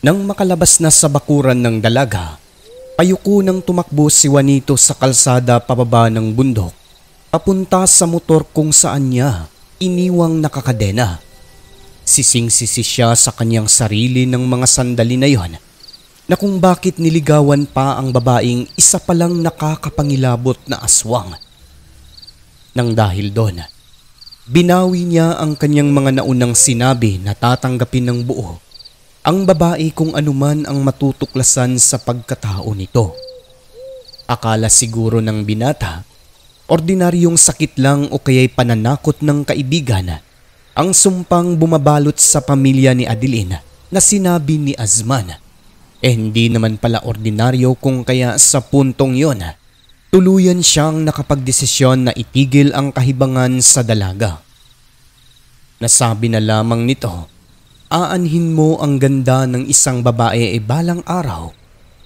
Nang makalabas na sa bakuran ng dalaga, payuko nang tumakbo si Juanito sa kalsada pababa ng bundok, papunta sa motor kung saan niya iniwang nakakadena. Sising-sisi siya sa kanyang sarili ng mga sandali na yon, na kung bakit niligawan pa ang babaeng isa palang nakakapangilabot na aswang. Nang dahil doon, binawi niya ang kanyang mga naunang sinabi na tatanggapin ng buo ang babae kung anuman ang matutuklasan sa pagkatao nito. Akala siguro ng binata, ordinaryong sakit lang o kaya'y pananakot ng kaibigan ang sumpang bumabalot sa pamilya ni Adeline na sinabi ni Azman. Hindi naman pala ordinaryo kung kaya sa puntong yon, tuluyan siyang nakapagdesisyon na itigil ang kahibangan sa dalaga. Nasabi na lamang nito, aanhin mo ang ganda ng isang babae ay balang araw,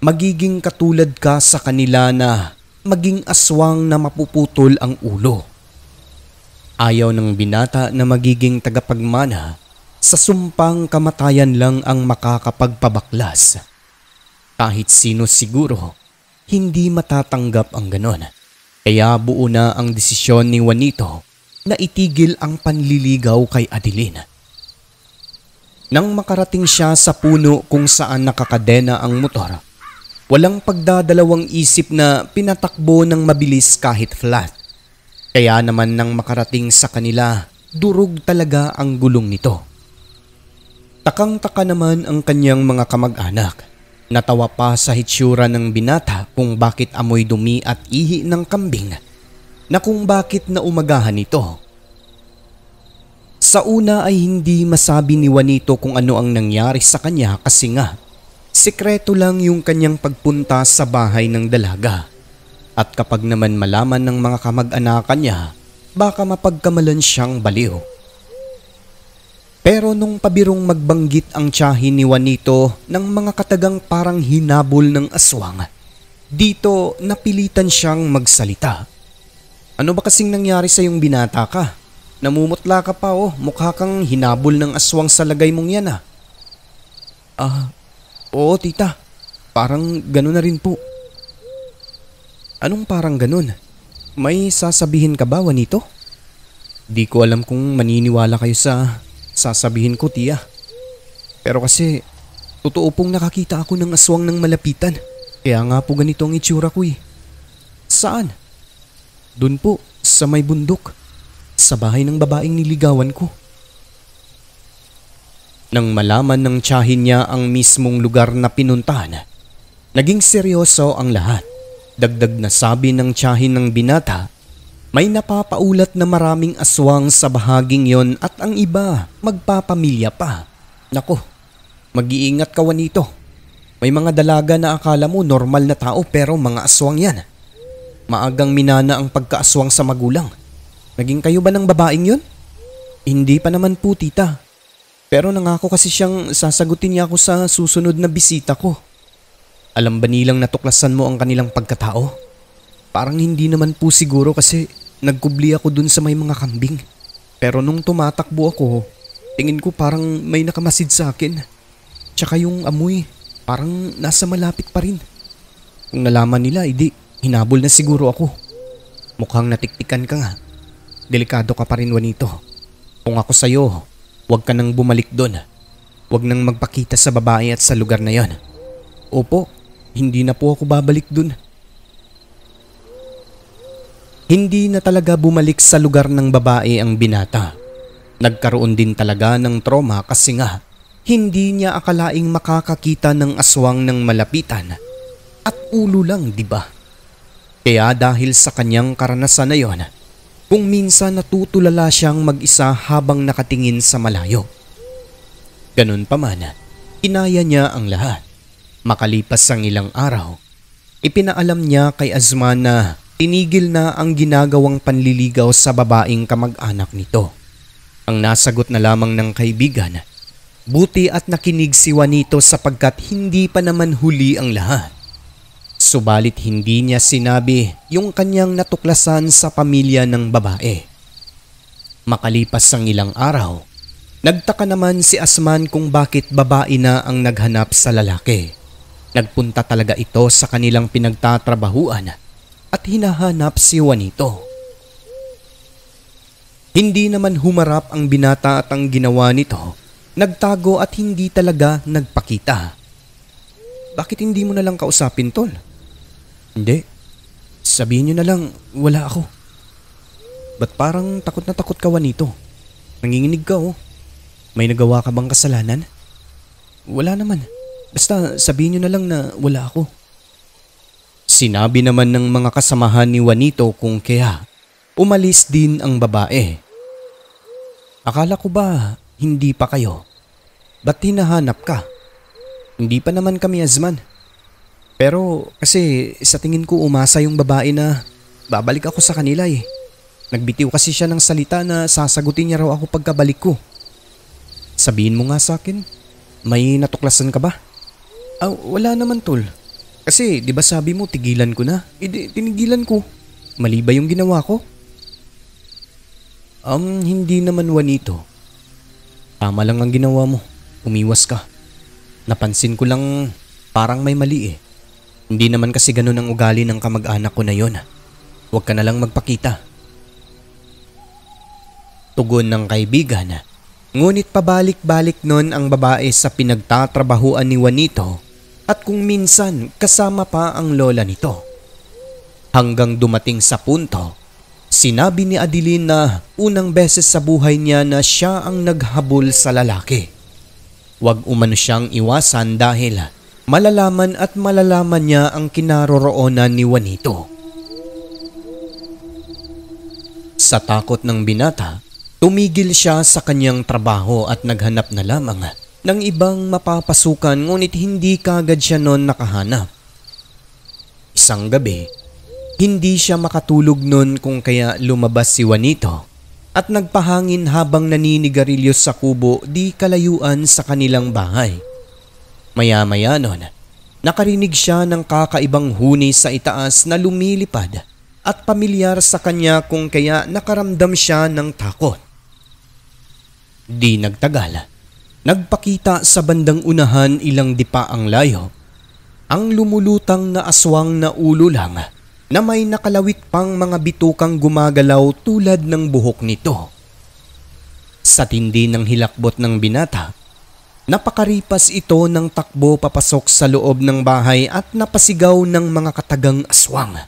magiging katulad ka sa kanila na maging aswang na mapuputol ang ulo. Ayaw ng binata na magiging tagapagmana, sa sumpang kamatayan lang ang makakapagpabaklas. Kahit sino siguro, hindi matatanggap ang ganon. Kaya buo na ang desisyon ni Juanito na itigil ang panliligaw kay Adeline. Nang makarating siya sa puno kung saan nakakadena ang motor, walang pagdadalawang isip na pinatakbo ng mabilis kahit flat. Kaya naman nang makarating sa kanila, durog talaga ang gulong nito. Takang-taka naman ang kanyang mga kamag-anak. Natawa pa sa hitsura ng binata kung bakit amoy dumi at ihi ng kambing, na kung bakit naumagahan ito. Sa una ay hindi masabi ni Juanito kung ano ang nangyari sa kanya kasi nga, sikreto lang yung kanyang pagpunta sa bahay ng dalaga. At kapag naman malaman ng mga kamag-anakan niya, baka mapagkamalan siyang baliw. Pero nung pabirong magbanggit ang tiyahin ni Juanito ng mga katagang parang hinabol ng aswang, dito napilitan siyang magsalita. Ano ba kasing nangyari sa yung binata ka? Namumutla ka pa mukha kang hinabol ng aswang sa lagay mong yan ah. Oo tita, parang gano'n na rin po. Anong parang gano'n? May sasabihin ka ba, Juanito? Di ko alam kung maniniwala kayo sa sasabihin ko, tiya. Pero kasi, totoo pong nakakita ako ng aswang ng malapitan. Kaya nga po ganito ang itsura ko eh. Saan? Doon po, sa may bundok. Sa bahay ng babaeng niligawan ko. Nang malaman ng tiyahin niya ang mismong lugar na pinuntahan, naging seryoso ang lahat. Dagdag na sabi ng tiyahin ng binata, may napapaulat na maraming aswang sa bahaging yon at ang iba magpapamilya pa. Nako, mag-iingat ka Juanito. May mga dalaga na akala mo normal na tao pero mga aswang yan. Maagang minana ang pagkaaswang sa magulang. Naging kayo ba ng babaeng yun? Hindi pa naman po tita. Pero nangako kasi siyang sasagutin niya ako sa susunod na bisita ko. Alam ba nilang natuklasan mo ang kanilang pagkatao? Parang hindi naman po siguro kasi nagkubli ako dun sa may mga kambing. Pero nung tumatakbo ako, tingin ko parang may nakamasid sa akin. Tsaka yung amoy, parang nasa malapit pa rin. Kung nalaman nila, hinabol na siguro ako. Mukhang natiktikan ka nga. Delikado ka pa rin Juanito. Kung ako sa'yo, huwag ka nang bumalik doon. Huwag nang magpakita sa babae at sa lugar na yon. Opo, hindi na po ako babalik doon. Hindi na talaga bumalik sa lugar ng babae ang binata. Nagkaroon din talaga ng trauma kasi nga hindi niya akalaing makakakita ng aswang ng malapitan. At ulo lang, di ba? Kaya dahil sa kanyang karanasan na yon, kung minsan natutulala siyang mag-isa habang nakatingin sa malayo. Ganun pa man, kinaya niya ang lahat. Makalipas ang ilang araw, ipinaalam niya kay Azman na tinigil na ang ginagawang panliligaw sa babaeng kamag-anak nito. Ang nasagot na lamang ng kaibigan, Buti at nakinig si Juanito sapagkat hindi pa naman huli ang lahat. Subalit hindi niya sinabi yung kanyang natuklasan sa pamilya ng babae. Makalipas ang ilang araw, nagtaka naman si Asman kung bakit babae na ang naghanap sa lalaki. Nagpunta talaga ito sa kanilang pinagtatrabahuan at hinahanap si Juanito. Hindi naman humarap ang binata at ang ginawa nito. Nagtago at hindi talaga nagpakita. Bakit hindi mo na lang kausapin, tol? Hindi. Sabihin niyo na lang, wala ako. Ba't parang takot na takot ka, Juanito? Nanginginig ka, oh. May nagawa ka bang kasalanan? Wala naman. Basta sabihin niyo na lang na wala ako. Sinabi naman ng mga kasamahan ni Juanito kung kaya umalis din ang babae. Akala ko ba hindi pa kayo? Ba't hinahanap ka? Hindi pa naman kami, Asman. Pero kasi sa tingin ko umasa yung babae na babalik ako sa kanila eh. Nagbitiw kasi siya ng salita na sasagutin niya raw ako pagkabalik ko. Sabihin mo nga sa akin, may natuklasan ka ba? Wala naman, tol. Kasi di ba sabi mo tigilan ko na? Tinigilan ko. Mali ba yung ginawa ko? Hindi naman, Juanito. Tama lang ang ginawa mo. Umiwas ka. Napansin ko lang parang may mali eh. Hindi naman kasi ganun ang ugali ng kamag-anak ko na yon. Huwag ka na lang magpakita. Tugon ng kaibigan. Ngunit pabalik-balik nun ang babae sa pinagtatrabahuan ni Juanito at kung minsan kasama pa ang lola nito. Hanggang dumating sa punto, sinabi ni Adeline na unang beses sa buhay niya na siya ang naghabol sa lalaki. Huwag umano siyang iwasan dahil malalaman at malalaman niya ang kinaroroonan ni Juanito. Sa takot ng binata, tumigil siya sa kanyang trabaho at naghanap na lamang ng ibang mapapasukan ngunit hindi kaagad siya noon nakahanap. Isang gabi, hindi siya makatulog noon kung kaya lumabas si Juanito at nagpahangin habang naninigarilyo sa kubo di kalayuan sa kanilang bahay. Maya-maya noon, nakarinig siya ng kakaibang huni sa itaas na lumilipad at pamilyar sa kanya kung kaya nakaramdam siya ng takot. Di nagtagal, nagpakita sa bandang unahan ilang dipa ang layo, ang lumulutang na aswang na ulo lang na may nakalawit pang mga bitukang gumagalaw tulad ng buhok nito. Sa tindi ng hilakbot ng binata, napakaripas ito ng takbo papasok sa loob ng bahay at napasigaw ng mga katagang aswang.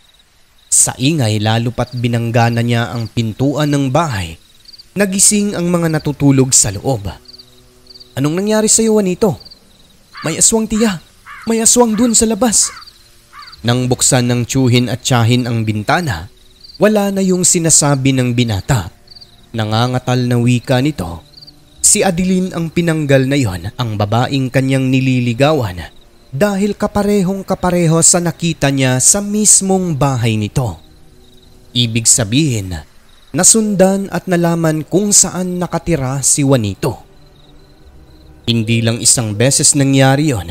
Sa ingay lalo pat binanggana niya ang pintuan ng bahay. Nagising ang mga natutulog sa loob. Anong nangyari sa iyo, Juanito? May aswang, tiya. May aswang dun sa labas. Nang buksan ng tiyuhin at tiyahin ang bintana, wala na yung sinasabi ng binata. Nangangatal na wika nito. Si Adeline ang pinanggal na yon, ang babaeng kanyang nililigawan dahil kaparehong-kapareho sa nakita niya sa mismong bahay nito. Ibig sabihin, nasundan at nalaman kung saan nakatira si Juanito. Hindi lang isang beses nangyari yon,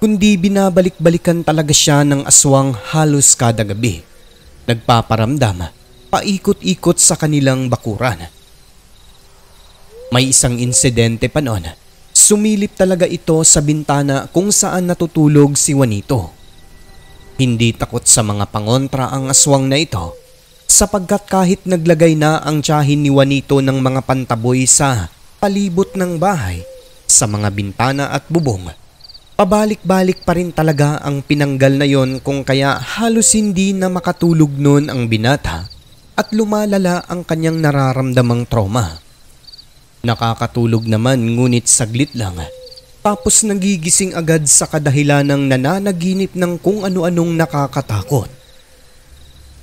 kundi binabalik-balikan talaga siya ng aswang halos kada gabi. Nagpaparamdam, paikot-ikot sa kanilang bakuran. May isang insidente pa noon. Sumilip talaga ito sa bintana kung saan natutulog si Juanito. Hindi takot sa mga pangontra ang aswang na ito sapagkat kahit naglagay na ang tiyahin ni Juanito ng mga pantaboy sa palibot ng bahay, sa mga bintana at bubong, pabalik-balik pa rin talaga ang pinanggal na yon kung kaya halos hindi na makatulog noon ang binata at lumalala ang kanyang nararamdamang trauma. Nakakatulog naman ngunit saglit lang tapos nagigising agad sa kadahilanang nananaginip ng kung ano-anong nakakatakot.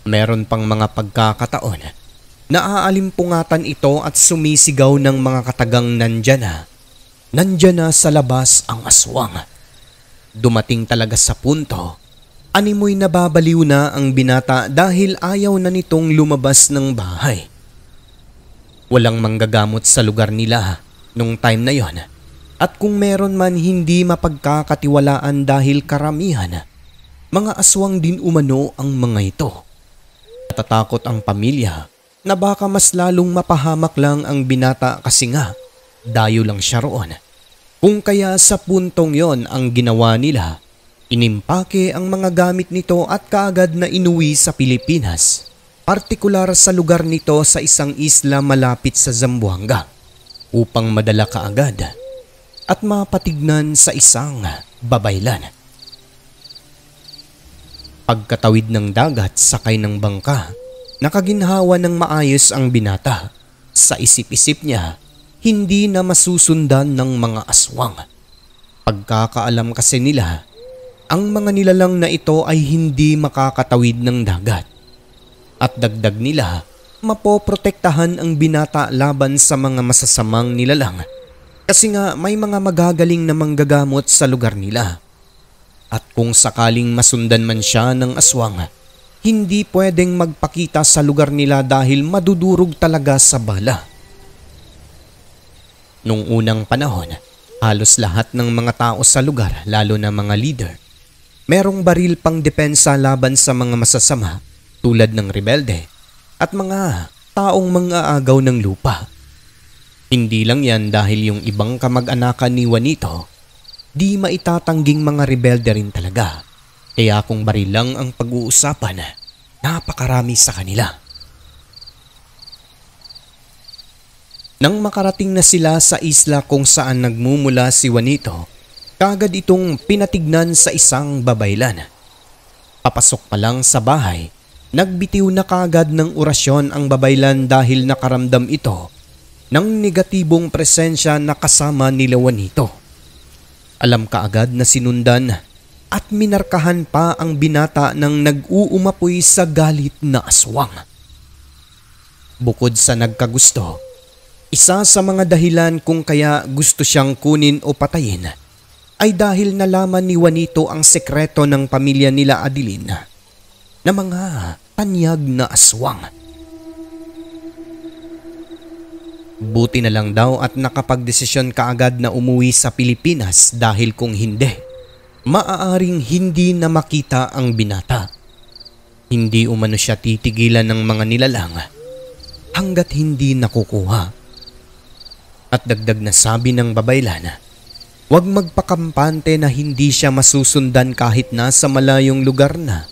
Meron pang mga pagkakataon na aalimpungatan ito at sumisigaw ng mga katagang nandyan na sa labas ang aswang. Dumating talaga sa punto, animoy nababaliw na ang binata dahil ayaw na nitong lumabas ng bahay. Walang manggagamot sa lugar nila nung time na yon, At kung meron man hindi mapagkakatiwalaan dahil karamihan, mga aswang din umano ang mga ito. Natatakot ang pamilya na baka mas lalong mapahamak lang ang binata kasi nga dayo lang siya roon. Kung kaya sa puntong yon ang ginawa nila, inimpake ang mga gamit nito at kaagad na inuwi sa Pilipinas, partikular sa lugar nito sa isang isla malapit sa Zamboanga upang madala kaagad at mapatignan sa isang babaylan. Pagkatawid ng dagat sakay ng bangka, nakaginhawa ng maayos ang binata. Sa isip-isip niya, hindi na masusundan ng mga aswang. Pagkakaalam kasi nila, ang mga nilalang na ito ay hindi makakatawid ng dagat. At dagdag nila, mapoprotektahan ang binata laban sa mga masasamang nilalang. Kasi nga may mga magagaling na manggagamot sa lugar nila. At kung sakaling masundan man siya ng aswang, hindi pwedeng magpakita sa lugar nila dahil madudurog talaga sa bala. Nung unang panahon, halos lahat ng mga tao sa lugar, lalo na mga leader, merong baril pang depensa laban sa mga masasama tulad ng rebelde at mga taong mang-aagaw ng lupa. Hindi lang yan dahil yung ibang kamag-anakan ni Juanito, di maitatangging mga rebelde rin talaga. Kaya kung baril lang ang pag-uusapan, napakarami sa kanila. Nang makarating na sila sa isla kung saan nagmumula si Juanito, kaagad itong pinatignan sa isang babaylan. Papasok pa lang sa bahay, nagbitiw na kaagad ng orasyon ang babaylan dahil nakaramdam ito ng negatibong presensya na kasama nila Juanito. Alam kaagad na sinundan at minarkahan pa ang binata ng nag-uumapoy sa galit na aswang. Bukod sa nagkagusto, isa sa mga dahilan kung kaya gusto siyang kunin o patayin ay dahil nalaman ni Juanito ang sekreto ng pamilya nila Adeline na mga tanyag na aswang. Buti na lang daw at nakapagdesisyon kaagad na umuwi sa Pilipinas dahil kung hindi, maaaring hindi na makita ang binata. Hindi umano siya titigilan ng mga nilalang hanggat hindi nakukuha. At dagdag na sabi ng babaylan, huwag magpakampante na hindi siya masusundan kahit nasa malayong lugar na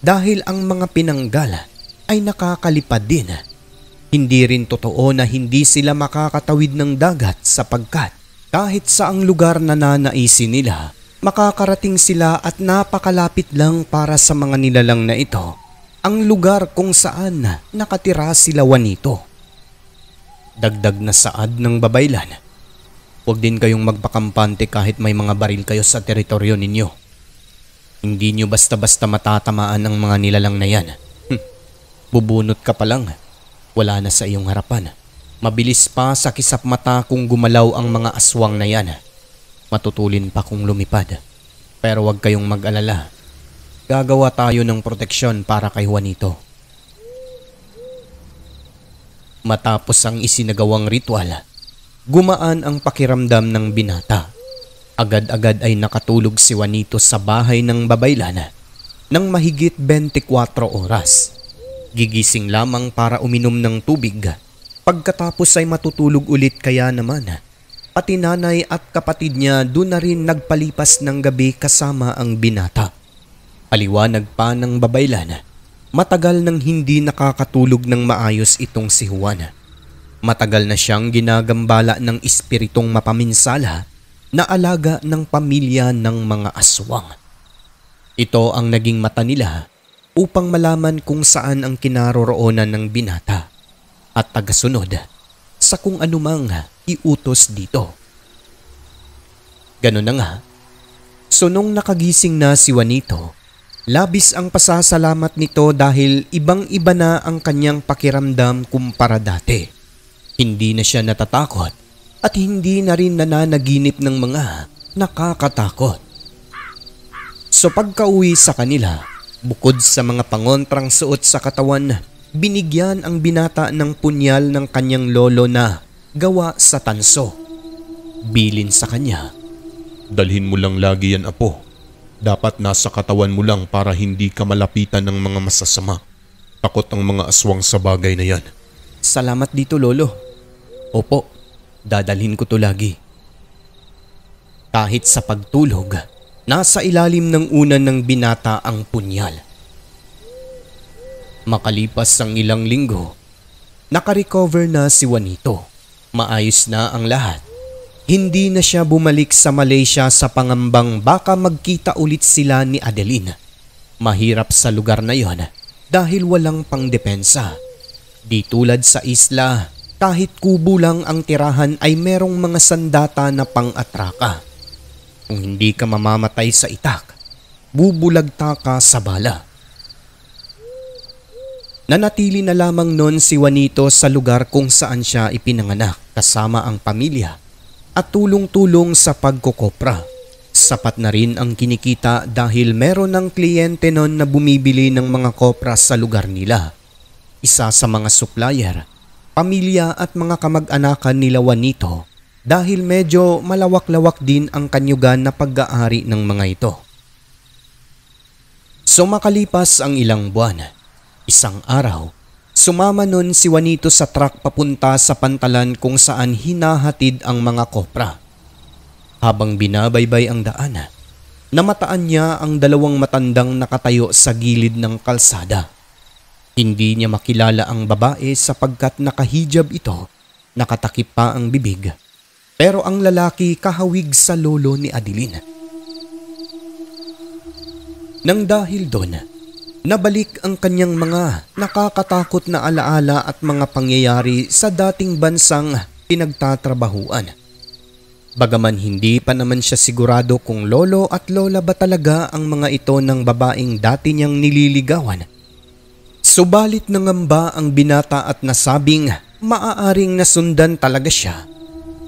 dahil ang mga pinanggal ay nakakalipad din. Hindi rin totoo na hindi sila makakatawid ng dagat sapagkat kahit saang lugar na nanaisin nila, makakarating sila at napakalapit lang para sa mga nilalang na ito ang lugar kung saan nakatira sila Juanito. Dagdag na saad ng babaylan, huwag din kayong magpakampante kahit may mga baril kayo sa teritoryo ninyo. Hindi nyo basta-basta matatamaan ang mga nilalang na yan. Bubunot ka pa lang. Wala na sa iyong harapan. Mabilis pa sa kisap mata kung gumalaw ang mga aswang na yan. Matutulin pa kung lumipad. Pero huwag kayong mag-alala. Gagawa tayo ng proteksyon para kay Juanito. Matapos ang isinagawang ritual, gumaan ang pakiramdam ng binata. Agad-agad ay nakatulog si Juanito sa bahay ng babaylan ng mahigit 24 oras. Gigising lamang para uminom ng tubig. Pagkatapos ay matutulog ulit kaya naman. Pati nanay at kapatid niya doon na rin nagpalipas ng gabi kasama ang binata. Paliwanag pa ng babaylan, matagal nang hindi nakakatulog ng maayos itong si Juan. Matagal na siyang ginagambala ng espiritong mapaminsala na alaga ng pamilya ng mga aswang. Ito ang naging mata nila upang malaman kung saan ang kinaroroonan ng binata at tagasunod sa kung anumang iutos dito. Ganun na nga. So nung nakagising na si Juanito, labis ang pasasalamat nito dahil ibang-iba na ang kanyang pakiramdam kumpara dati. Hindi na siya natatakot at hindi na rin nananaginip ng mga nakakatakot. So pagka-uwi sa kanila, bukod sa mga pangontrang suot sa katawan, binigyan ang binata ng punyal ng kanyang lolo na gawa sa tanso. Bilin sa kanya. Dalhin mo lang lagi yan, apo. Dapat nasa katawan mo lang para hindi ka malapitan ng mga masasama. Takot ang mga aswang sa bagay na yan. Salamat dito, Lolo. Opo, dadalhin ko to lagi. Kahit sa pagtulog, nasa ilalim ng unan ng binata ang punyal. Makalipas ang ilang linggo, nakarecover na si Juanito. Maayos na ang lahat. Hindi na siya bumalik sa Malaysia sa pangambang baka magkita ulit sila ni Adeline. Mahirap sa lugar na yon dahil walang pangdepensa. Di tulad sa isla, kahit kubo lang ang tirahan ay merong mga sandata na pang-atraka. Kung hindi ka mamamatay sa itak, bubulagta ka sa bala. Nanatili na lamang noon si Juanito sa lugar kung saan siya ipinanganak kasama ang pamilya at tulong-tulong sa pagkokopra. Sapat na rin ang kinikita dahil meron ng kliyente noon na bumibili ng mga kopra sa lugar nila. Isa sa mga supplier, pamilya at mga kamag-anakan nila Juanito dahil medyo malawak-lawak din ang kanyugan na pag-aari ng mga ito. So makalipas ang ilang buwan, isang araw, sumama nun si Juanito sa truck papunta sa pantalan kung saan hinahatid ang mga kopra. Habang binabaybay ang daan, namataan niya ang dalawang matandang nakatayo sa gilid ng kalsada. Hindi niya makilala ang babae sapagkat nakahijab ito, nakatakip pa ang bibig. Pero ang lalaki kahawig sa lolo ni Adeline. Nang dahil doon, nabalik ang kanyang mga nakakatakot na alaala at mga pangyayari sa dating bansang pinagtatrabahuan. Bagaman hindi pa naman siya sigurado kung lolo at lola ba talaga ang mga ito ng babaeng dati niyang nililigawan. Subalit nangamba ang binata at nasabing maaaring nasundan talaga siya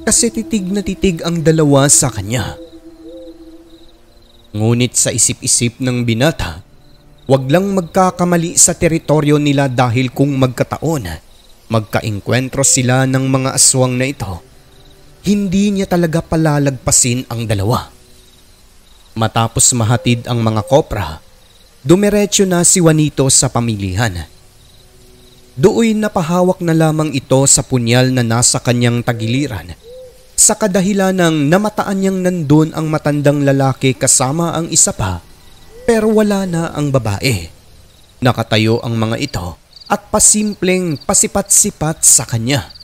kasi titig na titig ang dalawa sa kanya. Ngunit sa isip-isip ng binata, wag lang magkakamali sa teritoryo nila dahil kung magkataon, magkaengkwentro sila ng mga aswang na ito, hindi niya talaga palalagpasin ang dalawa. Matapos mahatid ang mga kopra, dumiretso na si Juanito sa pamilihan. Dooy napahawak na lamang ito sa punyal na nasa kanyang tagiliran sa kadahilan ng namataan niyang nandun ang matandang lalaki kasama ang isa pa pero wala na ang babae. Nakatayo ang mga ito at pasimpleng pasipat-sipat sa kanya.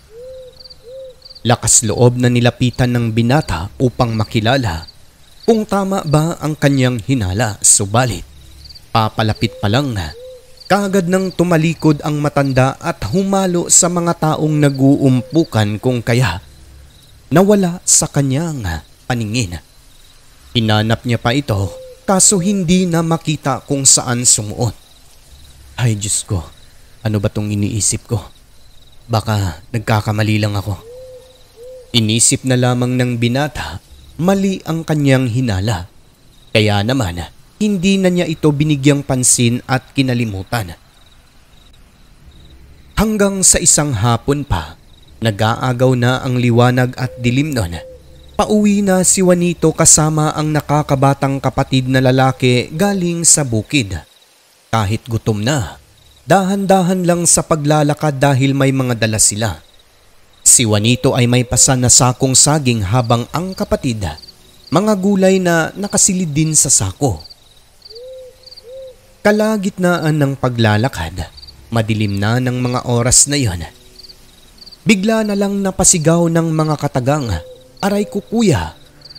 Lakas loob na nilapitan ng binata upang makilala kung tama ba ang kanyang hinala, subalit papalapit pa lang kaagad nang tumalikod ang matanda at humalo sa mga taong nag-uumpukan kung kaya nawala sa kanyang paningin. Hinanap niya pa ito kaso hindi na makita kung saan sumuot. Ay Diyos ko, ano ba tong iniisip ko? Baka nagkakamali lang ako. Inisip na lamang ng binata, mali ang kanyang hinala. Kaya naman, hindi na niya ito binigyang pansin at kinalimutan. Hanggang sa isang hapon pa, nag-aagaw na ang liwanag at dilim nun. Pauwi na si Juanito kasama ang nakakabatang kapatid na lalaki galing sa bukid. Kahit gutom na, dahan-dahan lang sa paglalakad dahil may mga dala sila. Si Juanito ay may pasan na sakong saging habang ang kapatid, mga gulay na nakasilid din sa sako. Kalagitnaan ng paglalakad, madilim na ng mga oras na yon. Bigla na lang napasigaw ng mga katagang, "Aray ko kuya,"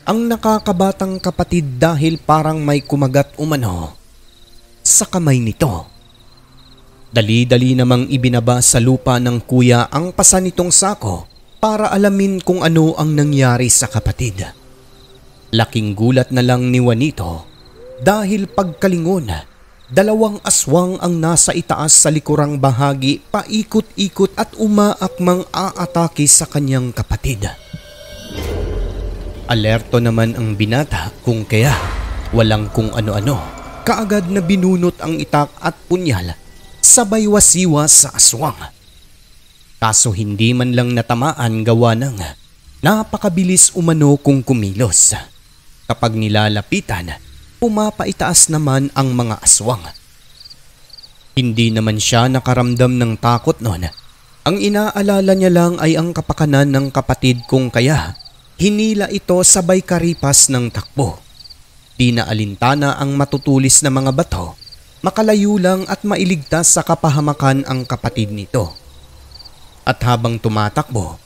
ang nakakabatang kapatid dahil parang may kumagat umano sa kamay nito. Dali-dali namang ibinaba sa lupa ng kuya ang pasan nitong sako para alamin kung ano ang nangyari sa kapatid. Laking gulat na lang ni Juanito dahil pagkalingon, dalawang aswang ang nasa itaas sa likurang bahagi paikot-ikot at umaakmang aatake sa kanyang kapatid. Alerto naman ang binata kung kaya walang kung ano-ano. Kaagad na binunot ang itak at punyal sabay wasiwa sa aswang. Kaso hindi man lang natamaan gawa ng Napakabilis umano kung kumilos. Kapag nilalapitan, pumapaitaas naman ang mga aswang. Hindi naman siya nakaramdam ng takot noon. Ang inaalala niya lang ay ang kapakanan ng kapatid kong kaya hinila ito sabay karipas ng takbo. Di na alintana ang matutulis na mga bato, makalayo lang at mailigtas sa kapahamakan ang kapatid nito. At habang tumatakbo,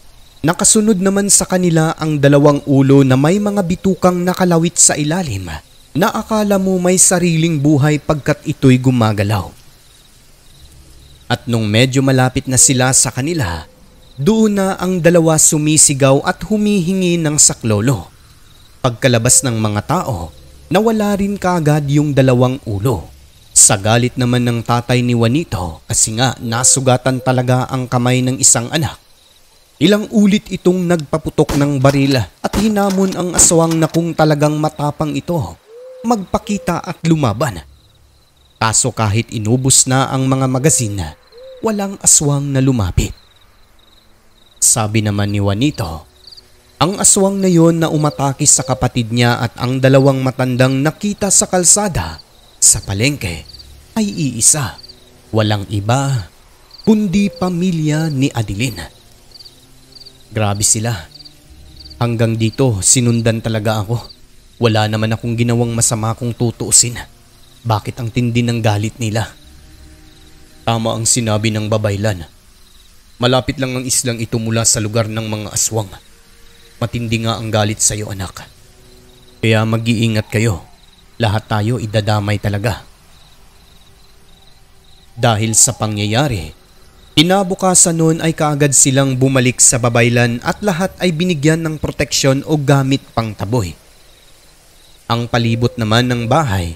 nakasunod naman sa kanila ang dalawang ulo na may mga bitukang nakalawit sa ilalim na akala mo may sariling buhay pagkat ito'y gumagalaw. At nung medyo malapit na sila sa kanila, doon na ang dalawa sumisigaw at humihingi ng saklolo. Pagkalabas ng mga tao, nawala rin kaagad yung dalawang ulo. Sa galit naman ng tatay ni Juanito kasi nga nasugatan talaga ang kamay ng isang anak. Ilang ulit itong nagpaputok ng baril at hinamon ang aswang na kung talagang matapang ito, magpakita at lumaban. Kaso kahit inubos na ang mga magazin, walang aswang na lumapit. Sabi naman ni Juanito, ang aswang na yon na umatake sa kapatid niya at ang dalawang matandang nakita sa kalsada sa palengke ay iisa, walang iba kundi pamilya ni Adeline. Grabe sila. Hanggang dito sinundan talaga ako. Wala naman akong ginawang masama kung tutuusin. Bakit ang tindi ng galit nila? Tama ang sinabi ng babaylan. Malapit lang ang islang ito mula sa lugar ng mga aswang. Matindi nga ang galit sa iyo, anak. Kaya mag-iingat kayo. Lahat tayo idadamay talaga. Dahil sa pangyayari, kinabukasan noon ay kaagad silang bumalik sa babaylan at lahat ay binigyan ng proteksyon o gamit pang taboy. Ang palibot naman ng bahay,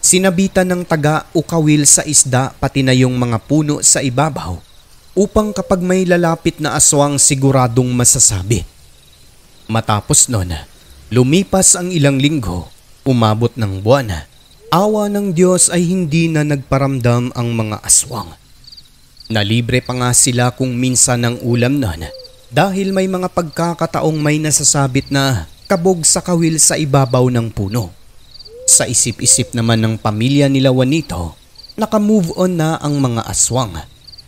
sinabitan ng taga o kawil sa isda pati na yung mga puno sa ibabaw upang kapag may lalapit na aswang siguradong masasabi. Matapos noon, lumipas ang ilang linggo, umabot ng buwan. Awa ng Diyos ay hindi na nagparamdam ang mga aswang. Nalibre pa nga sila kung minsan ng ulam noon dahil may mga pagkakataong may nasasabit na kabog sa kawil sa ibabaw ng puno. Sa isip-isip naman ng pamilya nila Juanito, naka-move on na ang mga aswang.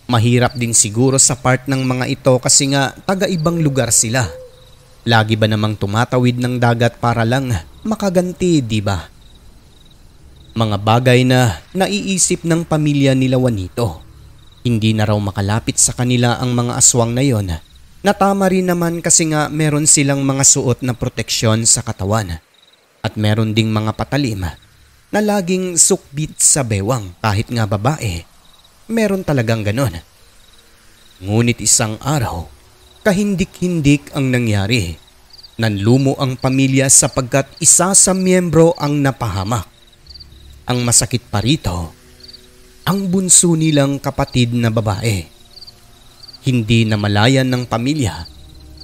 Mahirap din siguro sa part ng mga ito kasi nga taga-ibang lugar sila. Lagi ba namang tumatawid ng dagat para lang makaganti, di ba? Mga bagay na naiisip ng pamilya nila Juanito. Hindi na raw makalapit sa kanila ang mga aswang na yon. Natama rin naman kasi nga meron silang mga suot na proteksyon sa katawan. At meron ding mga patalim na laging sukbit sa bewang kahit nga babae. Meron talagang ganon. Ngunit isang araw, kahindik-hindik ang nangyari. Nanlumo ang pamilya sapagkat isa sa miyembro ang napahamak. Ang masakit pa rito, ang bunso nilang kapatid na babae. Hindi na malayan ng pamilya,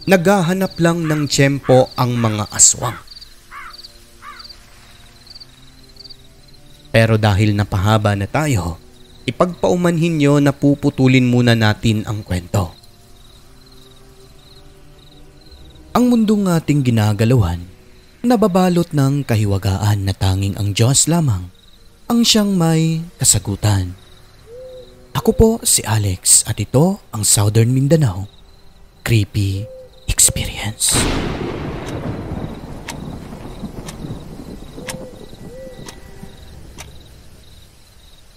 naghahanap lang ng tiyempo ang mga aswang. Pero dahil napahaba na tayo, ipagpaumanhin nyo na puputulin muna natin ang kwento. Ang mundong ating ginagalawan, nababalot ng kahiwagaan na tanging ang Diyos lamang ang siyang may kasagutan. Ako po si Alex at ito ang Southern Mindanao Creepy Experience.